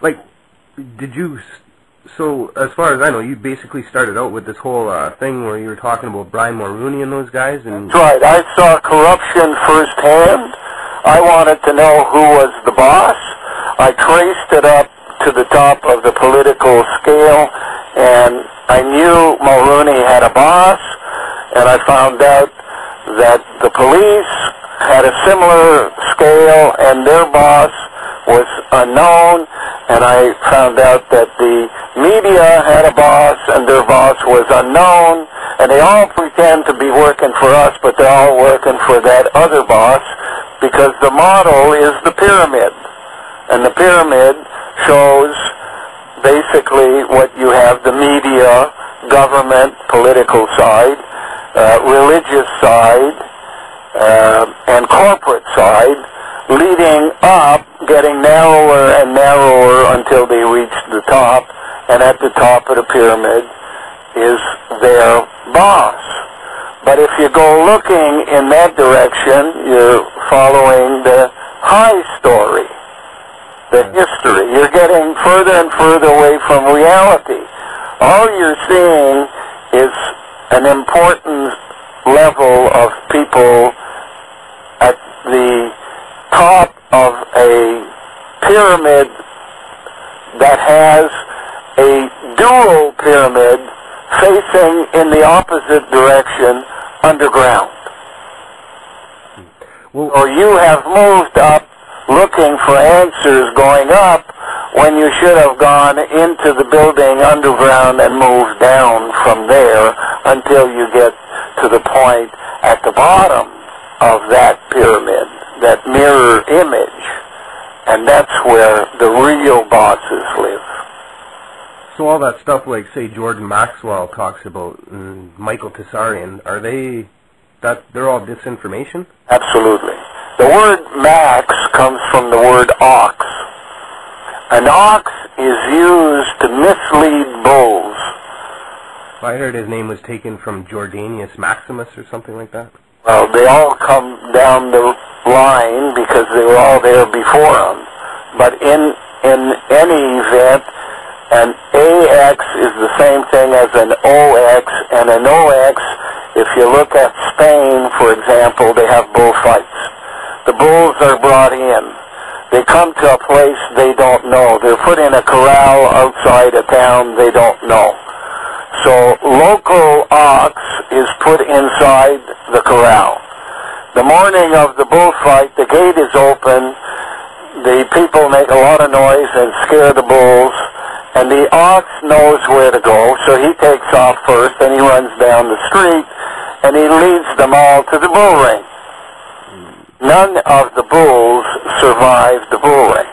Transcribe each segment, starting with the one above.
Like, so as far as I know, you basically started out with this whole thing where you were talking about Brian Mulroney and those guys, and... That's right. I saw corruption firsthand. I wanted to know who was the boss. I traced it up to the top of the political scale, and I knew Mulroney had a boss, and I found out that the police had a similar scale, and their boss was unknown, and I found out that the media had a boss, and their boss was unknown, and they all pretend to be working for us, but they're all working for that other boss, because the model is the pyramid, and the pyramid shows basically what you have: the media, government, political side, religious side, and corporate side, leading up, getting narrower and narrower until they reach the top, and at the top of the pyramid is their boss. But if you go looking in that direction, you're following the high story, the history. You're getting further and further away from reality. All you're seeing is an important level of people at the top of a pyramid that has a dual pyramid facing in the opposite direction underground. Well, or you have moved up looking for answers going up when you should have gone into the building underground and moved down from there until you get to the point at the bottom of that pyramid, that mirror image, and that's where the real bosses live. So all that stuff like, say, Jordan Maxwell talks about, and Michael Tessarian, they're all disinformation? Absolutely. The word max comes from the word ox. An ox is used to mislead bulls. I heard his name was taken from Jordanius Maximus or something like that. Well, they all come down the line because they were all there before him. But in any event, an AX is the same thing as an OX, and an OX, if you look at Spain, for example, they have bullfights. The bulls are brought in. They come to a place they don't know. They're put in a corral outside a town they don't know. So local ox is put inside the corral. The morning of the bullfight, the gate is open. The people make a lot of noise and scare the bulls. And the ox knows where to go, so he takes off first, and he runs down the street, and he leads them all to the bull ring. None of the bulls survive the bull ring.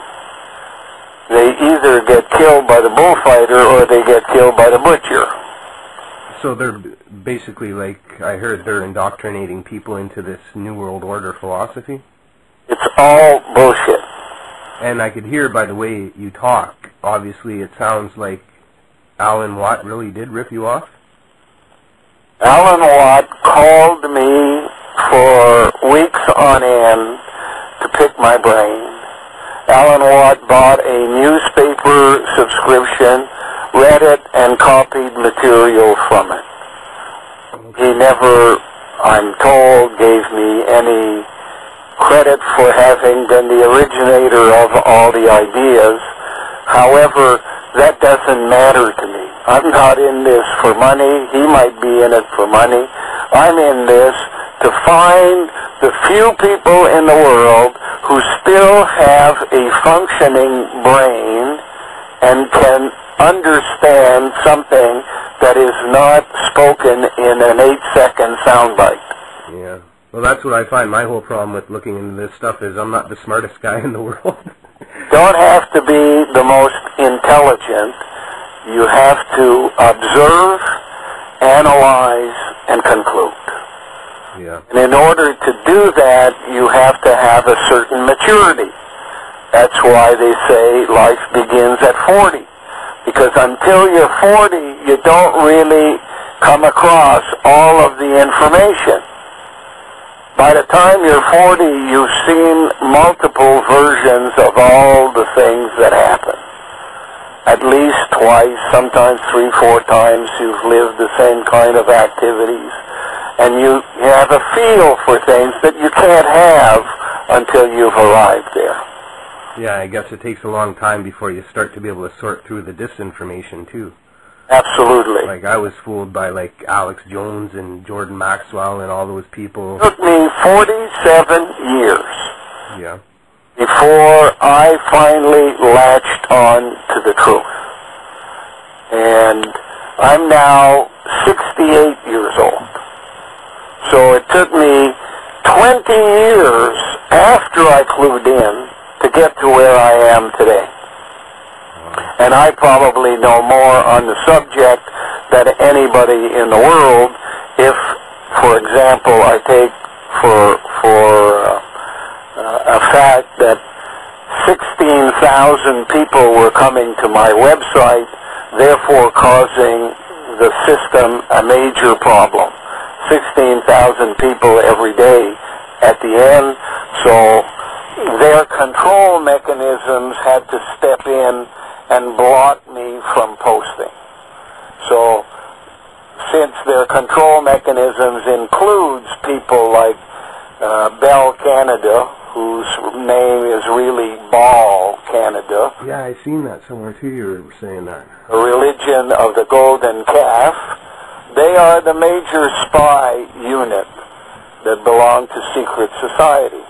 They either get killed by the bullfighter or they get killed by the butcher. So they're basically, like, I heard they're indoctrinating people into this New World Order philosophy? It's all bullshit. And I could hear by the way you talk, obviously it sounds like Alan Watt really did rip you off? Alan Watt called me for weeks on end to pick my brain. Alan Watt bought a newspaper subscription, read it, and copied material from it. He never, I'm told, gave me any credit for having been the originator of all the ideas. However, that doesn't matter to me. I'm not in this for money. He might be in it for money. I'm in this to find the few people in the world who still have a functioning brain and can understand something that is not spoken in an 8-second soundbite. Yeah. Well, that's what I find my whole problem with looking into this stuff is I'm not the smartest guy in the world. Don't have to be the most intelligent. You have to observe, analyze, and conclude. Yeah. And in order to do that, you have to have a certain maturity. That's why they say life begins at 40. Because until you're 40, you don't really come across all of the information. By the time you're 40, you've seen multiple versions of all the things that happen. at least twice, sometimes 3, 4 times. You've lived the same kind of activities. And you have a feel for things that you can't have until you've arrived there. Yeah, I guess it takes a long time before you start to be able to sort through the disinformation, too. Absolutely. Like, I was fooled by, like, Alex Jones and Jordan Maxwell and all those people. It took me 47 years. Yeah. Before I finally latched on to the truth. And I'm now 68 years old. So it took me 20 years after I clued in to get to where I am today. And I probably know more on the subject than anybody in the world if, for example, I take for a fact that 16,000 people were coming to my website, therefore causing the system a major problem. 16,000 people every day at the end, so their control mechanisms had to step in and block me from posting. So since their control mechanisms includes people like Bell Canada, whose name is really Ball Canada. Yeah, I seen that somewhere too, you were saying that. The religion of the golden calf. They are the major spy unit that belong to secret societies.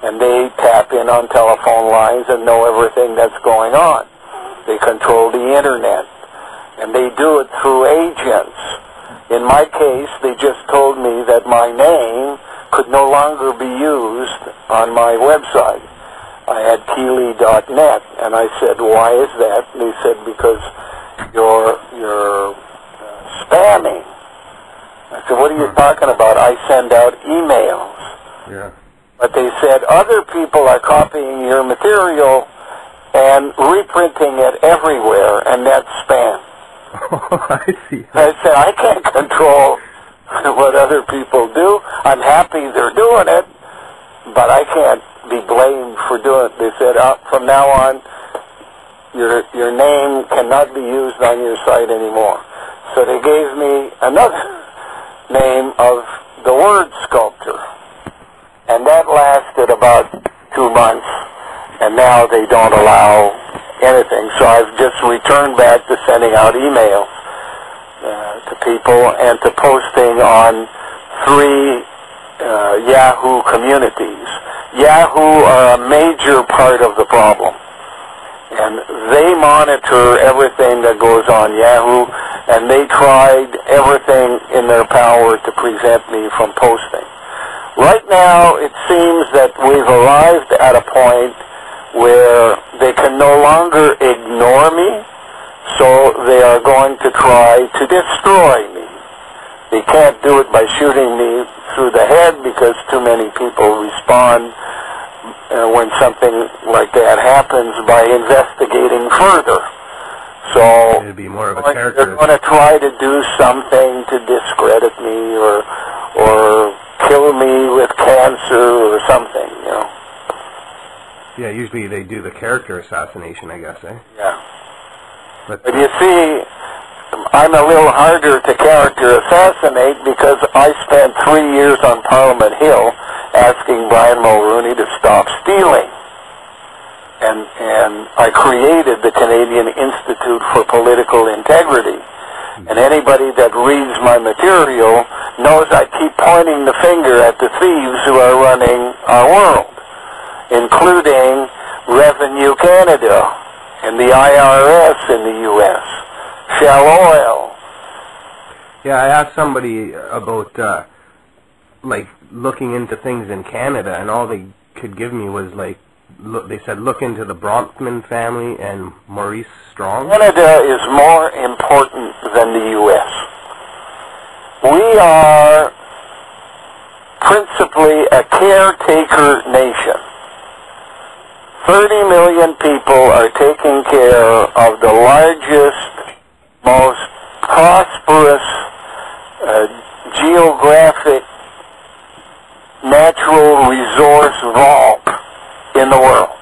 And they tap in on telephone lines and know everything that's going on. They control the internet. And they do it through agents. In my case, they just told me that my name could no longer be used on my website. I had Kealey.net, and I said, why is that? And they said, because you're spamming. I said, what are you talking about? I send out emails. Yeah. But they said, other people are copying your material and reprinting it everywhere, and that's spam. Oh, I see. I said, I can't control what other people do. I'm happy they're doing it, but I can't be blamed for doing it. They said, from now on, your name cannot be used on your site anymore. So they gave me another name of the word sculptor. And that lasted about 2 months, and now they don't allow anything. So I've just returned back to sending out emails to people and to posting on 3 Yahoo communities. Yahoo are a major part of the problem. And they monitor everything that goes on Yahoo, and they tried everything in their power to prevent me from posting. Right now, it seems that we've arrived at a point where they can no longer ignore me, so they are going to try to destroy me. They can't do it by shooting me through the head because too many people respond when something like that happens by investigating further. So it'd be more of a character. They're going to try to do something to discredit me or kill me with cancer or something, you know. Yeah, usually they do the character assassination, I guess, eh? Yeah. But you see, I'm a little harder to character assassinate because I spent 3 years on Parliament Hill asking Brian Mulroney to stop stealing. And I created the Canadian Institute for Political Integrity. And anybody that reads my material knows I keep pointing the finger at the thieves who are running our world, including Revenue Canada and the IRS in the U.S., Shell Oil. Yeah, I asked somebody about, like, looking into things in Canada, and all they could give me was, like, they said look into the Bronfman family and Maurice Strong. Canada is more important than the U.S. We are principally a caretaker nation. 30 million people are taking care of the largest, most prosperous geographic natural resource vault in the world.